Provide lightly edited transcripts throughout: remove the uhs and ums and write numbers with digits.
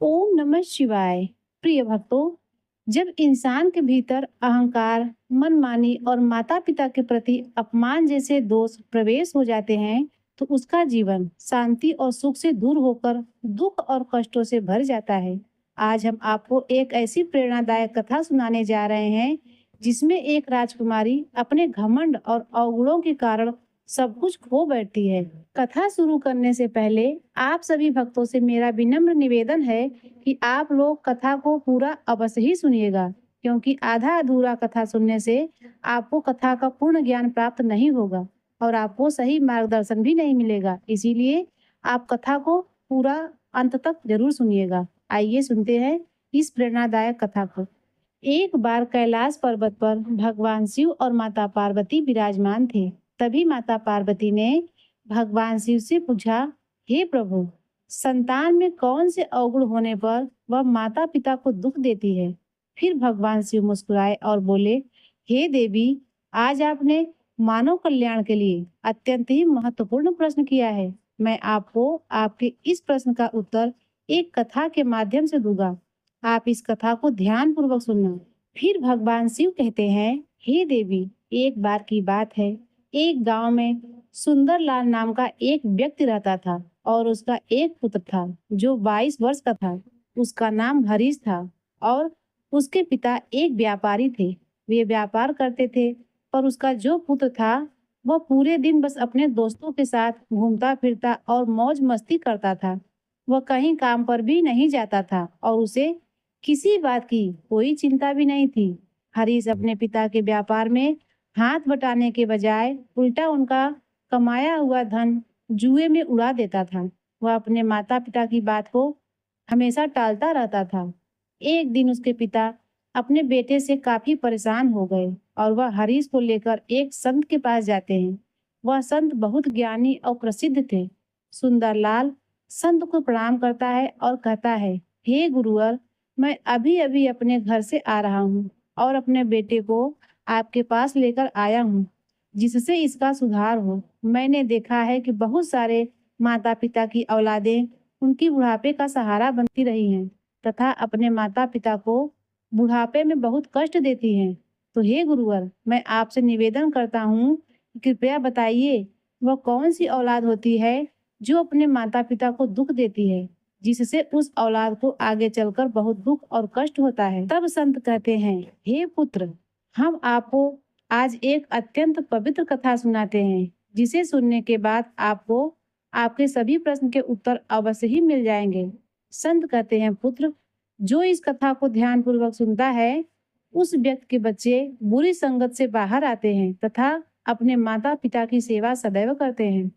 ओम नमः शिवाय। प्रिय भक्तों, जब इंसान के भीतर अहंकार, मनमानी और माता-पिता के प्रति अपमान जैसे दोष प्रवेश हो जाते हैं, तो उसका जीवन शांति और सुख से दूर होकर दुख और कष्टों से भर जाता है। आज हम आपको एक ऐसी प्रेरणादायक कथा सुनाने जा रहे हैं, जिसमें एक राजकुमारी अपने घमंड और अवगुणों के कारण सब कुछ खो बैठती है। कथा शुरू करने से पहले आप सभी भक्तों से मेरा विनम्र निवेदन है कि आप लोग कथा को पूरा अवश्य ही सुनिएगा, क्योंकि आधा अधूरा कथा सुनने से आपको कथा का पूर्ण ज्ञान प्राप्त नहीं होगा और आपको सही मार्गदर्शन भी नहीं मिलेगा। इसीलिए आप कथा को पूरा अंत तक जरूर सुनिएगा। आइए सुनते हैं इस प्रेरणादायक कथा को। एक बार कैलाश पर्वत पर भगवान शिव और माता पार्वती विराजमान थे। तभी माता पार्वती ने भगवान शिव से पूछा, हे प्रभु, संतान में कौन से अवगुण होने पर वह माता पिता को दुख देती है? फिर भगवान शिव मुस्कुराए और बोले, हे देवी, आज आपने मानव कल्याण के लिए अत्यंत ही महत्वपूर्ण प्रश्न किया है। मैं आपको आपके इस प्रश्न का उत्तर एक कथा के माध्यम से दूंगा। आप इस कथा को ध्यान पूर्वक सुनना। फिर भगवान शिव कहते हैं, हे देवी, एक बार की बात है, एक गांव में सुंदर लाल नाम का एक व्यक्ति रहता था और उसका एक पुत्र था जो 22 वर्ष का था। उसका नाम हरीश था और उसके पिता एक व्यापारी थे। वे व्यापार करते थे, पर उसका जो पुत्र था वह पूरे दिन बस अपने दोस्तों के साथ घूमता फिरता और मौज मस्ती करता था। वह कहीं काम पर भी नहीं जाता था और उसे किसी बात की कोई चिंता भी नहीं थी। हरीश अपने पिता के व्यापार में हाथ बटाने के बजाय उल्टा उनका कमाया हुआ धन जुए में उड़ा देता था। वह अपने माता पिता की बात को हमेशा टालता रहता था। एक दिन उसके पिता अपने बेटे से काफी परेशान हो गए और वह हरीश को लेकर एक संत के पास जाते हैं। वह संत बहुत ज्ञानी और प्रसिद्ध थे। सुंदरलाल संत को प्रणाम करता है और कहता है, हे गुरुवर, मैं अभी अभी अपने घर से आ रहा हूँ और अपने बेटे को आपके पास लेकर आया हूँ, जिससे इसका सुधार हो। मैंने देखा है कि बहुत सारे माता पिता की औलादें उनकी बुढ़ापे का सहारा बनती रही हैं तथा अपने माता पिता को बुढ़ापे में बहुत कष्ट देती हैं। तो हे गुरुवर, मैं आपसे निवेदन करता हूँ कि कृपया बताइए, वह कौन सी औलाद होती है जो अपने माता पिता को दुख देती है, जिससे उस औलाद को आगे चलकर बहुत दुख और कष्ट होता है। तब संत कहते हैं, हे पुत्र, हम आपको आज एक अत्यंत पवित्र कथा सुनाते हैं, जिसे सुनने के बाद आपको आपके सभी प्रश्न के उत्तर अवश्य ही मिल जाएंगे। संत कहते हैं, पुत्र, जो इस कथा को ध्यान पूर्वक सुनता है, उस व्यक्ति के बच्चे बुरी संगत से बाहर आते हैं तथा अपने माता पिता की सेवा सदैव करते हैं।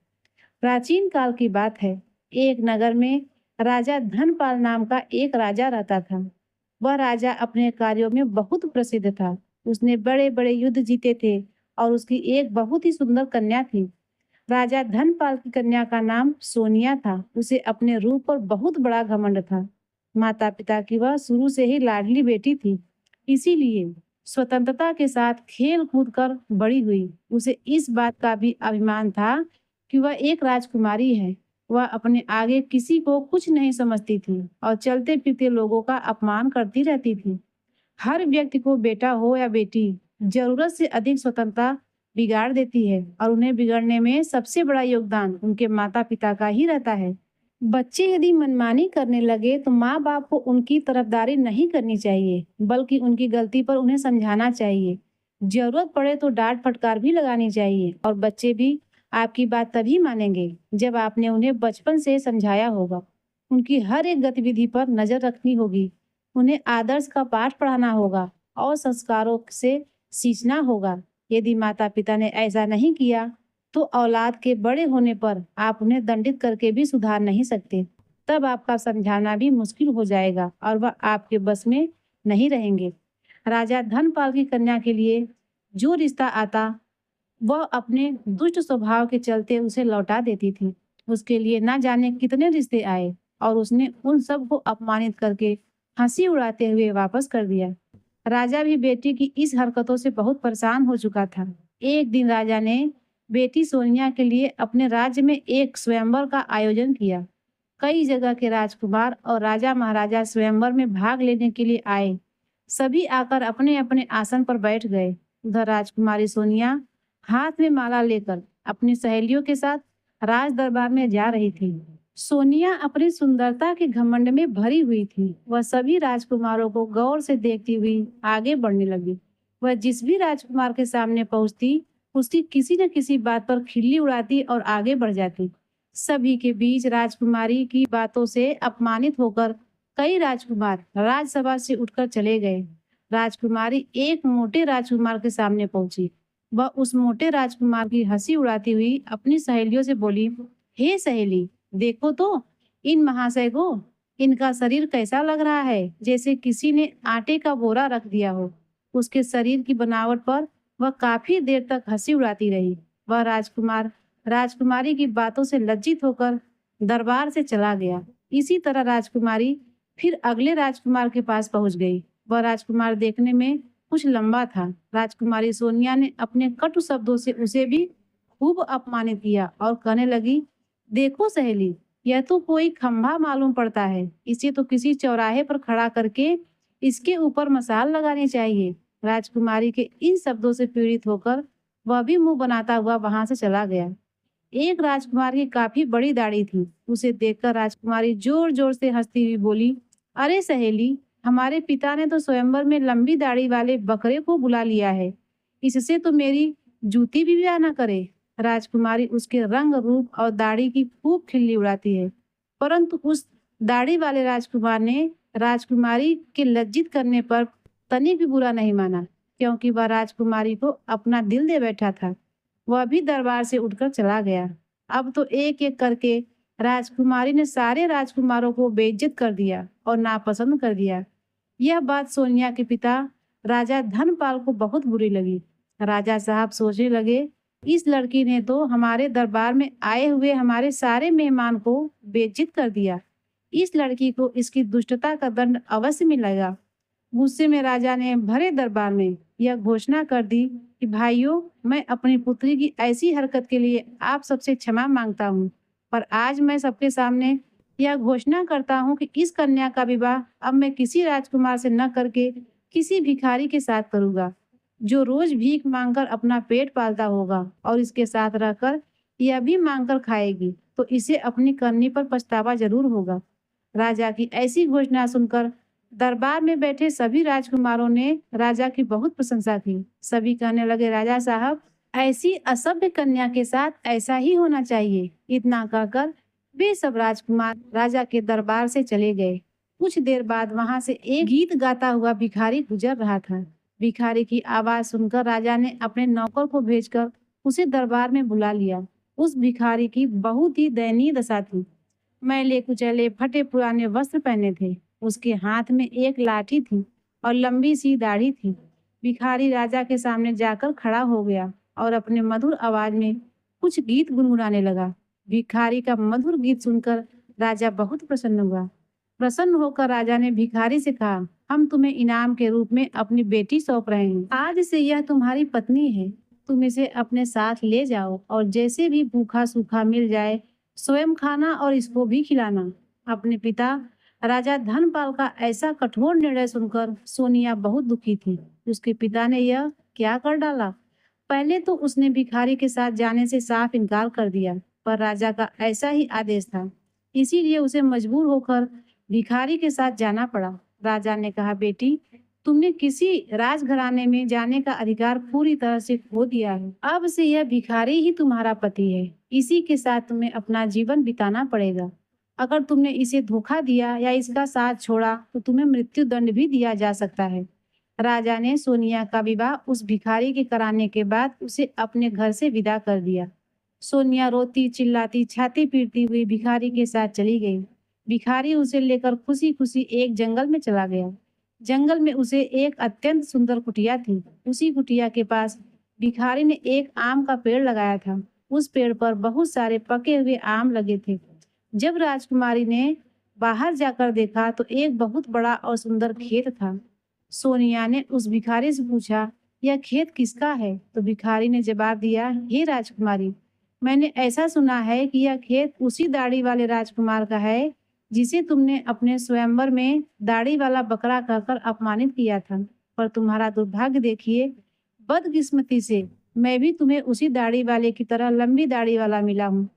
प्राचीन काल की बात है, एक नगर में राजा धनपाल नाम का एक राजा रहता था। वह राजा अपने कार्यों में बहुत प्रसिद्ध था। उसने बड़े बड़े युद्ध जीते थे और उसकी एक बहुत ही सुंदर कन्या थी। राजा धनपाल की कन्या का नाम सोनिया था। उसे अपने रूप पर बहुत बड़ा घमंड था। माता पिता की वह शुरू से ही लाडली बेटी थी, इसीलिए स्वतंत्रता के साथ खेल कूद कर बड़ी हुई। उसे इस बात का भी अभिमान था कि वह एक राजकुमारी है। वह अपने आगे किसी को कुछ नहीं समझती थी और चलते फिरते लोगों का अपमान करती रहती थी। हर व्यक्ति को, बेटा हो या बेटी, जरूरत से अधिक स्वतंत्रता बिगाड़ देती है और उन्हें बिगड़ने में सबसे बड़ा योगदान उनके माता पिता का ही रहता है। बच्चे यदि मनमानी करने लगे तो माँ बाप को उनकी तरफदारी नहीं करनी चाहिए, बल्कि उनकी गलती पर उन्हें समझाना चाहिए। जरूरत पड़े तो डांट फटकार भी लगानी चाहिए और बच्चे भी आपकी बात तभी मानेंगे जब आपने उन्हें बचपन से समझाया होगा। उनकी हर एक गतिविधि पर नजर रखनी होगी, उन्हें आदर्श का पाठ पढ़ाना होगा और संस्कारों से सींचना होगा। यदि माता पिता ने ऐसा नहीं किया तो औलाद के बड़े होने पर आप उन्हें दंडित करके भी सुधार नहीं सकते। तब आपका समझाना भी मुश्किल हो जाएगा और वह आपके बस में नहीं रहेंगे। राजा धनपाल की कन्या के लिए जो रिश्ता आता, वह अपने दुष्ट स्वभाव के चलते उसे लौटा देती थी। उसके लिए ना जाने कितने रिश्ते आए और उसने उन सब को अपमानित करके हंसी उड़ाते हुए वापस कर दिया। राजा भी बेटी की इस हरकतों से बहुत परेशान हो चुका था। एक दिन राजा ने बेटी सोनिया के लिए अपने राज्य में एक स्वयंवर का आयोजन किया। कई जगह के राजकुमार और राजा महाराजा स्वयंवर में भाग लेने के लिए आए। सभी आकर अपने अपने आसन पर बैठ गए। उधर राजकुमारी सोनिया हाथ में माला लेकर अपनी सहेलियों के साथ राज दरबार में जा रही थी। सोनिया अपनी सुंदरता के घमंड में भरी हुई थी। वह सभी राजकुमारों को गौर से देखती हुई आगे बढ़ने लगी। वह जिस भी राजकुमार के सामने पहुंचती, उसकी किसी न किसी बात पर खिल्ली उड़ाती और आगे बढ़ जाती। सभी के बीच राजकुमारी की बातों से अपमानित होकर कई राजकुमार राजसभा से उठकर चले गए। राजकुमारी एक मोटे राजकुमार के सामने पहुंची। वह उस मोटे राजकुमार की हंसी उड़ाती हुई अपनी सहेलियों से बोली, हे सहेली, देखो तो इन महाशय को, इनका शरीर कैसा लग रहा है, जैसे किसी ने आटे का बोरा रख दिया हो। उसके शरीर की बनावट पर वह काफी देर तक हंसी उड़ाती रही। वह राजकुमार राजकुमारी की बातों से लज्जित होकर दरबार से चला गया। इसी तरह राजकुमारी फिर अगले राजकुमार के पास पहुंच गई। वह राजकुमार देखने में कुछ लंबा था। राजकुमारी सोनिया ने अपने कटु शब्दों से उसे भी खूब अपमानित किया और कहने लगी, देखो सहेली, यह तो कोई खंभा मालूम पड़ता है। इसे तो किसी चौराहे पर खड़ा करके इसके ऊपर मसाल लगानी चाहिए। राजकुमारी के इन शब्दों से पीड़ित होकर वह भी मुंह बनाता हुआ वहां से चला गया। एक राजकुमार की काफी बड़ी दाढ़ी थी। उसे देखकर राजकुमारी जोर जोर से हंसती हुई बोली, अरे सहेली, हमारे पिता ने तो स्वयंवर में लंबी दाढ़ी वाले बकरे को बुला लिया है। इससे तो मेरी जूती भी ब्याह न करे। राजकुमारी उसके रंग रूप और दाढ़ी की खूब खिल्ली उड़ाती है, परंतु उस दाढ़ी वाले राजकुमार ने राजकुमारी के लज्जित करने पर तनिक भी बुरा नहीं माना, क्योंकि वह राजकुमारी को अपना दिल दे बैठा था। वह भी दरबार से उठकर चला गया। अब तो एक एक करके राजकुमारी ने सारे राजकुमारों को बेइज्जत कर दिया और नापसंद कर दिया। यह बात सोनिया के पिता राजा धनपाल को बहुत बुरी लगी। राजा साहब सोचने लगे, इस लड़की ने तो हमारे दरबार में आए हुए हमारे सारे मेहमान को बेइज्जत कर दिया। इस लड़की को इसकी दुष्टता का दंड अवश्य मिलेगा। गुस्से में राजा ने भरे दरबार में यह घोषणा कर दी कि भाइयों, मैं अपनी पुत्री की ऐसी हरकत के लिए आप सबसे क्षमा मांगता हूँ, पर आज मैं सबके सामने यह घोषणा करता हूँ कि इस कन्या का विवाह अब मैं किसी राजकुमार से न करके किसी भिखारी के साथ करूँगा, जो रोज भीख मांगकर अपना पेट पालता होगा और इसके साथ रहकर यह भी मांगकर खाएगी, तो इसे अपनी करनी पर पछतावा जरूर होगा। राजा की ऐसी घोषणा सुनकर दरबार में बैठे सभी राजकुमारों ने राजा की बहुत प्रशंसा की। सभी कहने लगे, राजा साहब, ऐसी असभ्य कन्या के साथ ऐसा ही होना चाहिए। इतना कहकर वे सब राजकुमार राजा के दरबार से चले गए। कुछ देर बाद वहां से एक गीत गाता हुआ भिखारी गुजर रहा था। भिखारी की आवाज सुनकर राजा ने अपने नौकर को भेजकर उसे दरबार में बुला लिया। उस भिखारी की बहुत ही दयनीय दशा थी। मैले कुचैले फटे पुराने वस्त्र पहने थे। उसके हाथ में एक लाठी थी और लंबी सी दाढ़ी थी। भिखारी राजा के सामने जाकर खड़ा हो गया और अपने मधुर आवाज में कुछ गीत गुनगुनाने लगा। भिखारी का मधुर गीत सुनकर राजा बहुत प्रसन्न हुआ। प्रसन्न होकर राजा ने भिखारी से कहा, हम तुम्हें इनाम के रूप में अपनी बेटी सौंप रहे हैं। आज से यह तुम्हारी पत्नी है। तुम इसे अपने साथ ले जाओ और जैसे भी भूखा सूखा मिल जाए स्वयं खाना और इसको भी खिलाना। अपने पिता राजा धनपाल का ऐसा कठोर निर्णय सुनकर सोनिया बहुत दुखी थी। उसके पिता ने यह क्या कर डाला। पहले तो उसने भिखारी के साथ जाने से साफ इनकार कर दिया, पर राजा का ऐसा ही आदेश था, इसीलिए उसे मजबूर होकर भिखारी के साथ जाना पड़ा। राजा ने कहा, बेटी, तुमने किसी राजघराने में जाने का अधिकार पूरी तरह से खो दिया है। अब से यह भिखारी ही तुम्हारा पति है। इसी के साथ तुम्हें अपना जीवन बिताना पड़ेगा। अगर तुमने इसे धोखा दिया या इसका साथ छोड़ा तो तुम्हें मृत्यु दंड भी दिया जा सकता है। राजा ने सोनिया का विवाह उस भिखारी के कराने के बाद उसे अपने घर से विदा कर दिया। सोनिया रोती चिल्लाती छाती पीटती हुई भिखारी के साथ चली गई। भिखारी उसे लेकर खुशी खुशी एक जंगल में चला गया। जंगल में उसे एक अत्यंत सुंदर कुटिया थी। उसी कुटिया के पास भिखारी ने एक आम का पेड़ लगाया था। उस पेड़ पर बहुत सारे पके हुए आम लगे थे। जब राजकुमारी ने बाहर जाकर देखा तो एक बहुत बड़ा और सुंदर खेत था। सोनिया ने उस भिखारी से पूछा, यह खेत किसका है? तो भिखारी ने जवाब दिया, हे राजकुमारी, मैंने ऐसा सुना है कि यह खेत उसी दाढ़ी वाले राजकुमार का है जिसे तुमने अपने स्वयंवर में दाढ़ी वाला बकरा कहकर अपमानित किया था। पर तुम्हारा दुर्भाग्य देखिए, बदकिस्मती से मैं भी तुम्हें उसी दाढ़ी वाले की तरह लंबी दाढ़ी वाला मिला हूँ।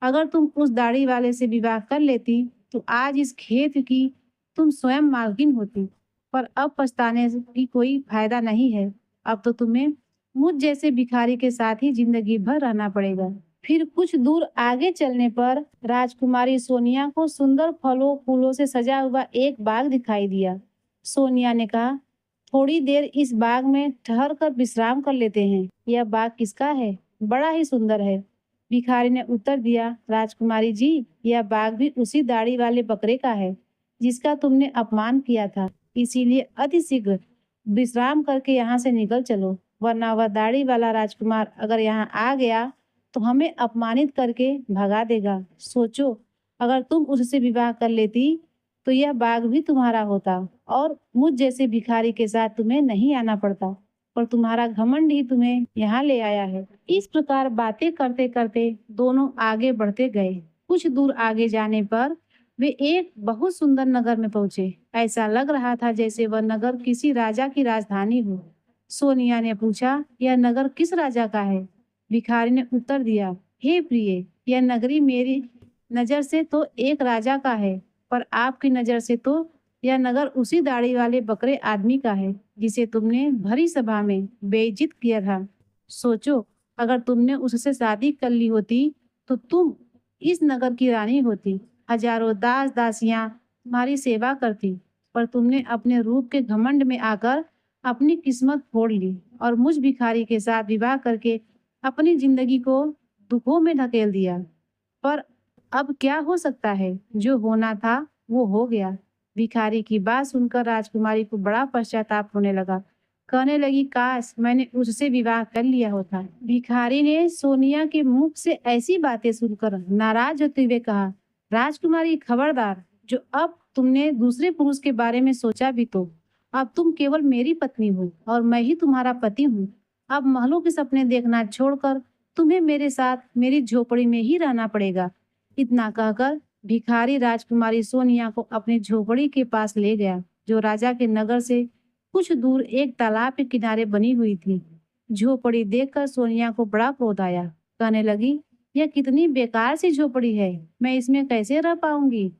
अगर तुम उस दाढ़ी वाले से विवाह कर लेती तो आज इस खेत की तुम स्वयं मालकिन होती। पर अब पछताने की कोई फायदा नहीं है। अब तो तुम्हें मुझ जैसे भिखारी के साथ ही जिंदगी भर रहना पड़ेगा। फिर कुछ दूर आगे चलने पर राजकुमारी सोनिया को सुंदर फलों फूलों से सजा हुआ एक बाग दिखाई दिया। सोनिया ने कहा, थोड़ी देर इस बाग में ठहर कर विश्राम कर लेते हैं। यह बाग किसका है? बड़ा ही सुंदर है। भिखारी ने उत्तर दिया, राजकुमारी जी, यह बाग भी उसी दाढ़ी वाले बकरे का है जिसका तुमने अपमान किया था। इसीलिए अति शीघ्र विश्राम करके यहाँ से निकल चलो, वरना वह दाढ़ी वाला राजकुमार अगर यहाँ आ गया तो हमें अपमानित करके भगा देगा। सोचो, अगर तुम उससे विवाह कर लेती तो यह बाग भी तुम्हारा होता और मुझ जैसे भिखारी के साथ तुम्हें नहीं आना पड़ता। पर तुम्हारा घमंड ही तुम्हें यहाँ ले आया है। इस प्रकार बातें करते करते दोनों आगे बढ़ते गए। कुछ दूर आगे जाने पर वे एक बहुत सुंदर नगर में पहुंचे। ऐसा लग रहा था जैसे वह नगर किसी राजा की राजधानी हो। सोनिया ने पूछा, यह नगर किस राजा का है? भिखारी ने उत्तर दिया, हे प्रिय, यह नगरी मेरी नजर से तो एक राजा का है, पर आपकी नजर से तो यह नगर उसी दाढ़ी वाले बकरे आदमी का है जिसे तुमने भरी सभा में बेइज्जत किया था। सोचो, अगर तुमने उससे शादी कर ली होती तो तुम इस नगर की रानी होती। हजारों दास दासियां तुम्हारी सेवा करती, पर तुमने अपने रूप के घमंड में आकर अपनी किस्मत फोड़ ली और मुझ भिखारी के साथ विवाह करके अपनी जिंदगी को दुखों में धकेल दिया। पर अब क्या हो सकता है? जो होना था वो हो गया। भिखारी की बात सुनकर राजकुमारी को बड़ा पश्चाताप होने लगा। कहने लगी, काश मैंने उससे विवाह कर लिया होता। भिखारी ने सोनिया के मुख से ऐसी बातें सुनकर नाराज होते हुए कहा, राजकुमारी खबरदार, जो अब तुमने दूसरे पुरुष के बारे में सोचा भी तो अब तुम केवल मेरी पत्नी हो और मैं ही तुम्हारा पति हूँ। अब महलों के सपने देखना छोड़कर तुम्हें मेरे साथ मेरी झोपड़ी में ही रहना पड़ेगा। इतना कहकर भिखारी राजकुमारी सोनिया को अपनी झोपड़ी के पास ले गया, जो राजा के नगर से कुछ दूर एक तालाब के किनारे बनी हुई थी। झोपड़ी देखकर सोनिया को बड़ा क्रोध आया। कहने लगी, यह कितनी बेकार सी झोपड़ी है, मैं इसमें कैसे रह पाऊंगी?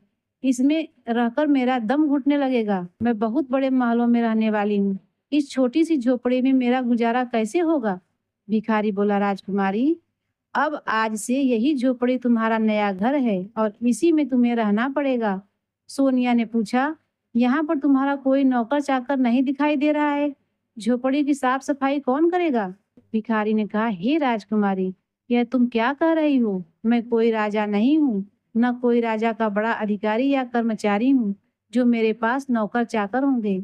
इसमें रहकर मेरा दम घुटने लगेगा। मैं बहुत बड़े महलों में रहने वाली हूँ, इस छोटी सी झोपड़ी में मेरा गुजारा कैसे होगा? भिखारी बोला, राजकुमारी, अब आज से यही झोपड़ी तुम्हारा नया घर है और इसी में तुम्हें रहना पड़ेगा। सोनिया ने पूछा, यहाँ पर तुम्हारा कोई नौकर चाकर नहीं दिखाई दे रहा है? झोपड़ी की साफ सफाई कौन करेगा? भिखारी ने कहा, हे राजकुमारी, यह तुम क्या कह रही हो? मैं कोई राजा नहीं हूँ, न कोई राजा का बड़ा अधिकारी या कर्मचारी हूँ जो मेरे पास नौकर चाकर होंगे।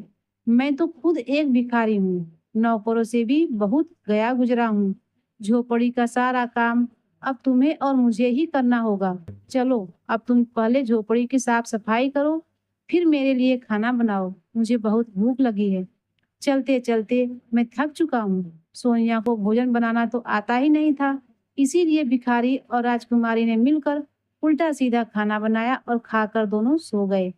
मैं तो खुद एक भिखारी हूँ, नौकरों से भी बहुत गया गुजरा हूँ। झोपड़ी का सारा काम अब तुम्हें और मुझे ही करना होगा। चलो, अब तुम पहले झोपड़ी की साफ सफाई करो, फिर मेरे लिए खाना बनाओ, मुझे बहुत भूख लगी है। चलते चलते मैं थक चुका हूँ। सोनिया को भोजन बनाना तो आता ही नहीं था, इसीलिए भिखारी और राजकुमारी ने मिलकर उल्टा सीधा खाना बनाया और खाकर दोनों सो गए।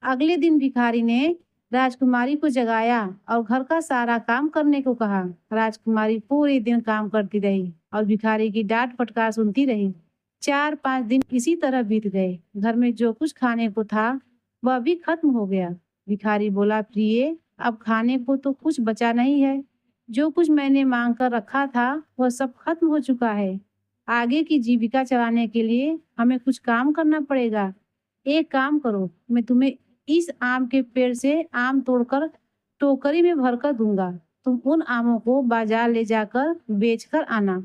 अगले दिन भिखारी ने राजकुमारी को जगाया और घर का सारा काम करने को कहा। राजकुमारी पूरे दिन काम करती रही और भिखारी की डांट फटकार सुनती रही। 4-5 दिन इसी तरह बीत गए। घर में जो कुछ खाने को था वह भी खत्म हो गया। भिखारी बोला, प्रिय, अब खाने को तो कुछ बचा नहीं है। जो कुछ मैंने मांग कर रखा था वह सब खत्म हो चुका है। आगे की जीविका चलाने के लिए हमें कुछ काम करना पड़ेगा। एक काम करो, मैं तुम्हें इस आम के पेड़ से आम तोड़कर टोकरी में भरकर दूंगा। तुम उन आमों को बाजार ले जाकर बेचकर आना।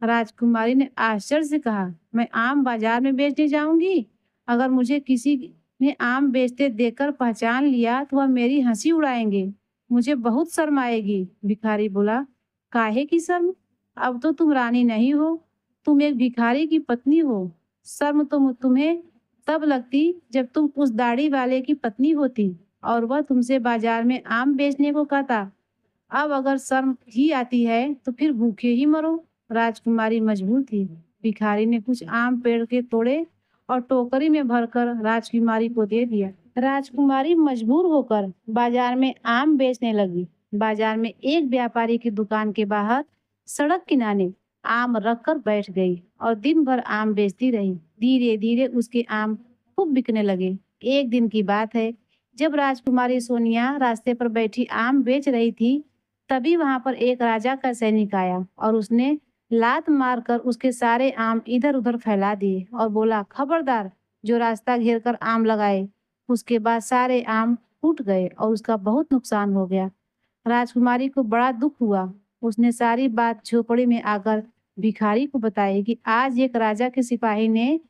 राजकुमारी ने आश्चर्य से कहा, मैं आम बाजार में बेचने जाऊंगी? अगर मुझे किसी ने आम बेचते देखकर पहचान लिया तो वह मेरी हंसी उड़ाएंगे, मुझे बहुत शर्म आएगी। भिखारी बोला, काहे की शर्म? अब तो तुम रानी नहीं हो, तुम एक भिखारी की पत्नी हो। शर्म तो तुम्हें तब लगती जब तुम उस दाढ़ी वाले की पत्नी होती और वह तुमसे बाजार में आम बेचने को कहता। अब अगर शर्म ही आती है तो फिर भूखे ही मरो। राजकुमारी मजबूर थी। भिखारी ने कुछ आम पेड़ के तोड़े और टोकरी में भरकर राजकुमारी को दे दिया। राजकुमारी मजबूर होकर बाजार में आम बेचने लगी। बाजार में एक व्यापारी की दुकान के बाहर सड़क किनारे आम रखकर बैठ गई और दिन भर आम बेचती रही। धीरे धीरे उसके आम खूब बिकने लगे। एक दिन की बात है, जब राजकुमारी सोनिया रास्ते पर बैठी आम बेच रही थी, तभी वहां पर एक राजा का सैनिक आया और उसने लात मारकर उसके सारे आम इधर उधर फैला दिए और बोला, खबरदार, जो रास्ता घेर कर आम लगाए। उसके बाद सारे आम टूट गए और उसका बहुत नुकसान हो गया। राजकुमारी को बड़ा दुख हुआ। उसने सारी बात झोपड़ी में आकर भिखारी को बताई कि आज एक राजा के सिपाही ने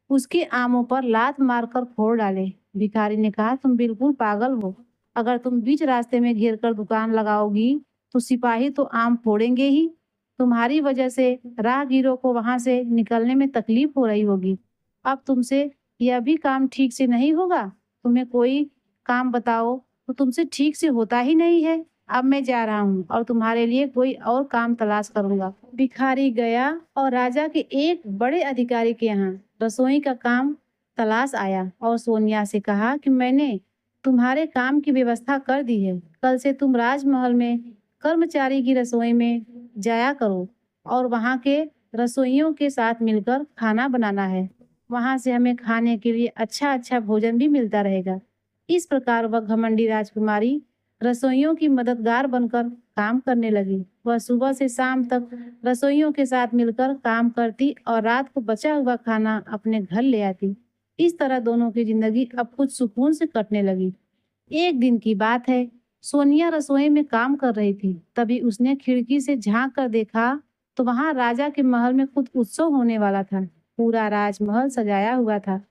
उसके आमों पर लात मारकर फोड़ डाले। भिखारी ने कहा, तुम बिल्कुल पागल हो। अगर तुम बीच रास्ते में घेर कर दुकान लगाओगी तो सिपाही तो आम फोड़ेंगे ही। तुम्हारी वजह से राहगीरों को वहां से निकलने में तकलीफ हो रही होगी। अब तुमसे यह भी काम ठीक से नहीं होगा। तुम्हें कोई काम बताओ तो तुमसे ठीक से होता ही नहीं है। अब मैं जा रहा हूँ और तुम्हारे लिए कोई और काम तलाश करूंगा। भिखारी गया और राजा के एक बड़े अधिकारी के यहाँ रसोई का काम तलाश आया और सोनिया से कहा कि मैंने तुम्हारे काम की व्यवस्था कर दी है। कल से तुम राजमहल में कर्मचारी की रसोई में जाया करो और वहाँ के रसोइयों के साथ मिलकर खाना बनाना है। वहाँ से हमें खाने के लिए अच्छा अच्छा भोजन भी मिलता रहेगा। इस प्रकार वह घमंडी राजकुमारी रसोइयों की मददगार बनकर काम करने लगी। वह सुबह से शाम तक रसोइयों के साथ मिलकर काम करती और रात को बचा हुआ खाना अपने घर ले आती। इस तरह दोनों की जिंदगी अब कुछ सुकून से कटने लगी। एक दिन की बात है, सोनिया रसोई में काम कर रही थी। तभी उसने खिड़की से झांक कर देखा तो वहां राजा के महल में कुछ उत्सव होने वाला था। पूरा राजमहल सजाया हुआ था।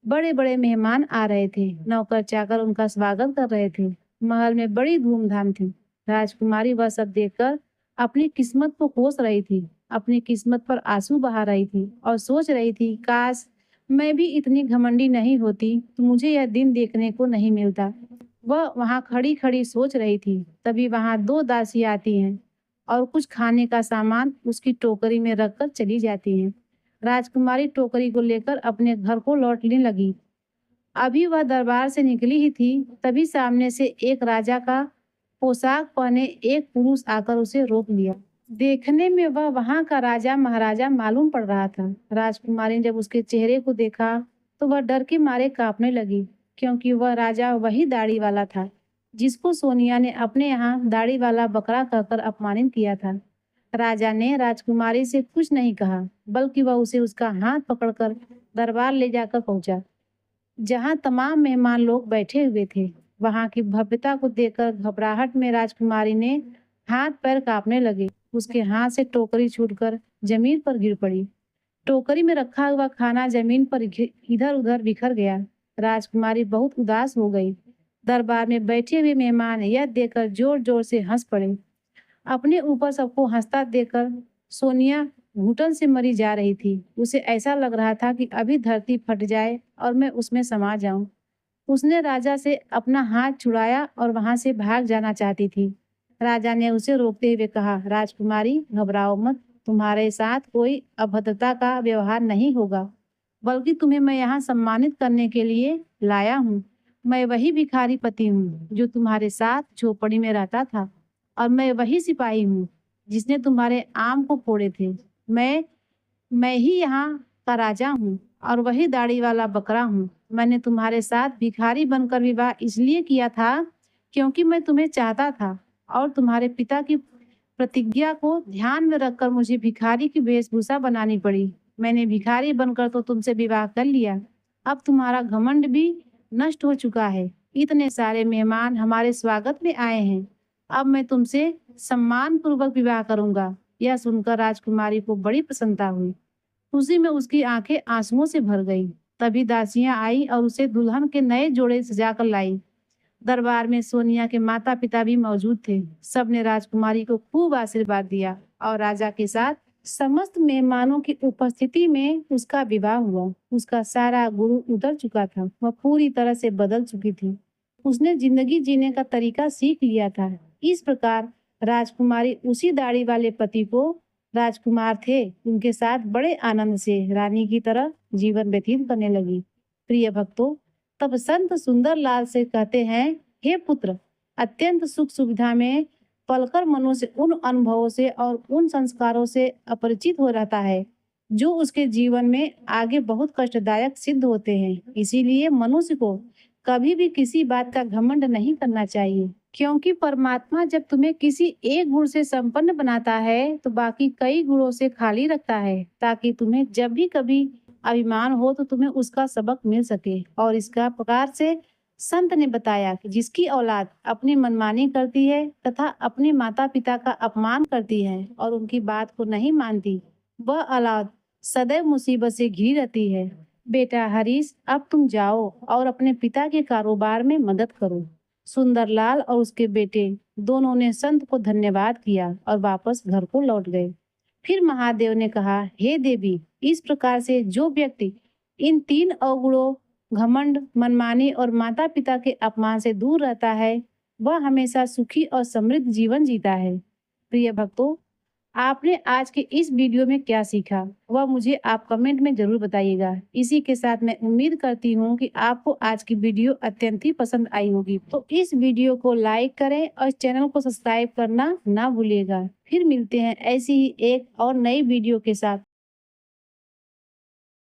बड़े बड़े मेहमान आ रहे थे। नौकर चाकर उनका स्वागत कर रहे थे। महल में बड़ी धूमधाम थी। राजकुमारी वह सब देखकर अपनी किस्मत को कोस रही थी। अपनी किस्मत पर आंसू बहा रही थी और सोच रही थी, काश मैं भी इतनी घमंडी नहीं होती तो मुझे यह दिन देखने को नहीं मिलता। वह वहां खड़ी खड़ी सोच रही थी, तभी वहां दो दासी आती हैं और कुछ खाने का सामान उसकी टोकरी में रखकर चली जाती हैं। राजकुमारी टोकरी को लेकर अपने घर को लौटने लगी। अभी वह दरबार से निकली ही थी, तभी सामने से एक राजा का पोशाक पहने एक पुरुष आकर उसे रोक लिया। देखने में वह वहां का राजा महाराजा मालूम पड़ रहा था। राजकुमारी ने जब उसके चेहरे को देखा तो वह डर के मारे कांपने लगी, क्योंकि वह राजा वही दाढ़ी वाला था जिसको सोनिया ने अपने यहाँ दाढ़ी वाला बकरा कहकर अपमानित किया था। राजा ने राजकुमारी से कुछ नहीं कहा, बल्कि वह उसे उसका हाथ पकड़कर दरबार ले जाकर पहुंचा, जहां तमाम मेहमान लोग बैठे हुए थे। वहां की भव्यता को देखकर घबराहट में राजकुमारी ने हाथ पैर कांपने लगे। उसके हाथ से टोकरी छूटकर जमीन पर गिर पड़ी। टोकरी में रखा हुआ खाना जमीन पर इधर उधर बिखर गया। राजकुमारी बहुत उदास हो गई। दरबार में बैठे हुए मेहमान यह देखकर जोर जोर से हंस पड़े। अपने ऊपर सबको हंसता देखकर सोनिया घुटन से मरी जा रही थी। उसे ऐसा लग रहा था कि अभी धरती फट जाए और मैं उसमें समा जाऊं। उसने राजा से अपना हाथ छुड़ाया और वहां से भाग जाना चाहती थी। राजा ने उसे रोकते हुए कहा, राजकुमारी, घबराओ मत। तुम्हारे साथ कोई अभद्रता का व्यवहार नहीं होगा, बल्कि तुम्हें मैं यहाँ सम्मानित करने के लिए लाया हूँ। मैं वही भिखारी पति हूँ जो तुम्हारे साथ झोपड़ी में रहता था, और मैं वही सिपाही हूँ जिसने तुम्हारे आम को फोड़े थे। मैं ही यहाँ का राजा हूँ और वही दाढ़ी वाला बकरा हूँ। मैंने तुम्हारे साथ भिखारी बनकर विवाह इसलिए किया था क्योंकि मैं तुम्हें चाहता था, और तुम्हारे पिता की प्रतिज्ञा को ध्यान में रखकर मुझे भिखारी की वेशभूषा बनानी पड़ी। मैंने भिखारी बनकर तो तुमसे विवाह कर लिया। अब तुम्हारा घमंड भी नष्ट हो चुका है। इतने सारे मेहमान हमारे स्वागत में आए हैं। अब मैं तुमसे सम्मान पूर्वक विवाह करूंगा। यह सुनकर राजकुमारी को बड़ी प्रसन्नता हुई। उसी में उसकी आंखें आंसुओं से भर गई। तभी दासियां आई और उसे दुल्हन के नए जोड़े सजाकर लाई। दरबार में सोनिया के माता पिता भी मौजूद थे। सबने राजकुमारी को खूब आशीर्वाद दिया और राजा के साथ समस्त मेहमानों की उपस्थिति में उसका विवाह हुआ। उसका सारा गुरु उतर चुका था। वह पूरी तरह से बदल चुकी थी। उसने जिंदगी जीने का तरीका सीख लिया था। इस प्रकार राजकुमारी उसी दाढ़ी वाले पति को राजकुमार थे, उनके साथ बड़े आनंद से रानी की तरह जीवन व्यतीत करने लगी। प्रिय भक्तों, तब संत सुंदरलाल से कहते हैं, हे पुत्र, अत्यंत सुख सुविधा में पलकर मनुष्य उन अनुभवों से और उन संस्कारों से अपरिचित हो रहता है जो उसके जीवन में आगे बहुत कष्टदायक सिद्ध होते हैं। इसीलिए मनुष्य को कभी भी किसी बात का घमंड नहीं करना चाहिए, क्योंकि परमात्मा जब तुम्हें किसी एक गुण से संपन्न बनाता है तो बाकी कई गुणों से खाली रखता है, ताकि तुम्हें जब भी कभी अभिमान हो तो तुम्हें उसका सबक मिल सके। और इसका प्रकार से संत ने बताया कि जिसकी औलाद अपनी मनमानी करती है तथा अपने माता पिता का अपमान करती है और उनकी बात को नहीं मानती, वह औलाद सदैव मुसीबत से घिरी रहती है। बेटा हरीश, अब तुम जाओ और अपने पिता के कारोबार में मदद करो। सुंदरलाल और उसके बेटे दोनों ने संत को धन्यवाद किया और वापस घर को लौट गए। फिर महादेव ने कहा, हे देवी, इस प्रकार से जो व्यक्ति इन 3 अवगुणों घमंड, मनमानी और माता पिता के अपमान से दूर रहता है, वह हमेशा सुखी और समृद्ध जीवन जीता है। प्रिय भक्तों, आपने आज के इस वीडियो में क्या सीखा, वह मुझे आप कमेंट में जरूर बताइएगा। इसी के साथ मैं उम्मीद करती हूँ कि आपको आज की वीडियो अत्यंत ही पसंद आई होगी। तो इस वीडियो को लाइक करें और चैनल को सब्सक्राइब करना ना भूलिएगा। फिर मिलते हैं ऐसी ही एक और नई वीडियो के साथ।